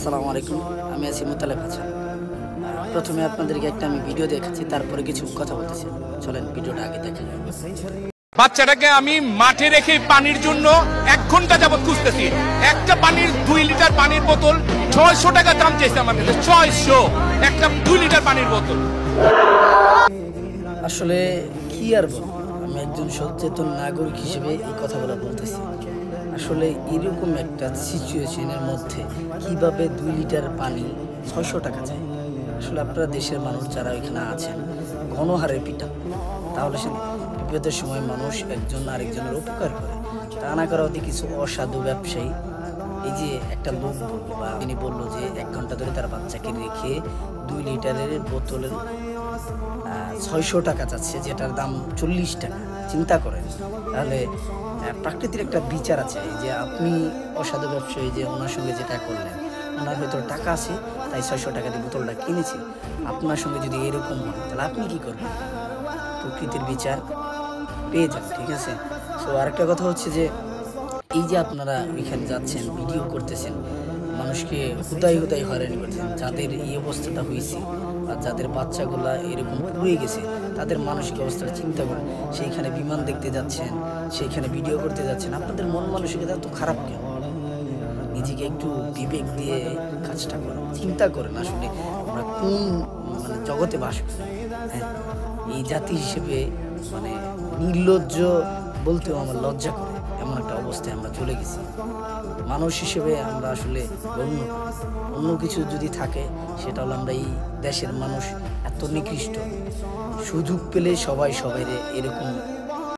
আসসালামু আলাইকুম, আমি আছি মোতালেব হাসান। প্রথমে আপনাদেরকে একটা আমি ভিডিও দেখাচ্ছি, তারপরে কিছু কথা বলতেছি। চলেন ভিডিওটা আগে দেখেন। বাচ্চাটাকে আমি মাঠে রেখে পানির জন্য 1 ঘন্টা যাবত খুঁজতেছি। একটা পানির 2 লিটার পানির বোতল 600 টাকা দাম চাইছে আমার কাছে। 600 একটা 2 লিটার পানির বোতল। আসলে কি আর বলবো, আমি একজন সচেতন নাগরিক হিসেবে এই কথাগুলো বলতেছি। আসলে এরকম একটা সিচুয়েশনের মধ্যে কিভাবে 2 লিটার পানি 600 টাকা চায়। আসলে আপনারা দেশের মানুষ যারা এখানে আছেন গণহারে পিটা, তাহলে সে বিপদের সময় মানুষ একজন আরেকজনের উপকার করে। তা না করা অতি কিছু অসাধু ব্যবসায়ী, এই যে একটা লোক বললো বা তিনি বললো যে 1 ঘন্টা ধরে তার বাচ্চাকে রেখে 2 লিটারের বোতলের 600 টাকা চাচ্ছে, যেটার দাম 40 টাকা। চিন্তা করেন, তাহলে প্রাকৃতির একটা বিচার আছে। এই যে আপনি অসাধু ব্যবসায়ী যে ওনার সঙ্গে যেটা করলেন, ওনার হয়তো টাকা আছে তাই 600 টাকা দিয়ে বোতলটা কিনেছি। আপনার সঙ্গে যদি এরকম হয় তাহলে আপনি কি করবেন? প্রকৃতির বিচার পেয়ে যান, ঠিক আছে? সো আরেকটা কথা হচ্ছে যে এই যে আপনারা ওইখানে যাচ্ছেন, ভিডিও করতেছেন, মানুষকে হুদাই হয়রানি করতেছেন, যাদের এই অবস্থাটা হয়েছে আর যাদের বাচ্চাগুলা এরকম পুড়ে গেছে, তাদের মানসিক অবস্থাটা চিন্তা করেন। সেইখানে বিমান দেখতে যাচ্ছেন, সেইখানে ভিডিও করতে যাচ্ছেন, আপনাদের মন মানসিকতা তো খারাপ কেন? নিজেকে একটু বিবেক দিয়ে কাজটা করেন, চিন্তা করেন আসলে আমরা কোন জগতে বাস করি। হ্যাঁ, এই জাতি হিসেবে নির্লজ্জ বলতেও আমার লজ্জা করে, এমন একটা অবস্থায় আমরা চলে গেছি। মানুষ হিসেবে আমরা আসলে অন্য কিছু যদি থাকে সেটা হলো আমরা এই দেশের মানুষ এত নিকৃষ্ট, সুযোগ পেলে সবাই এরকম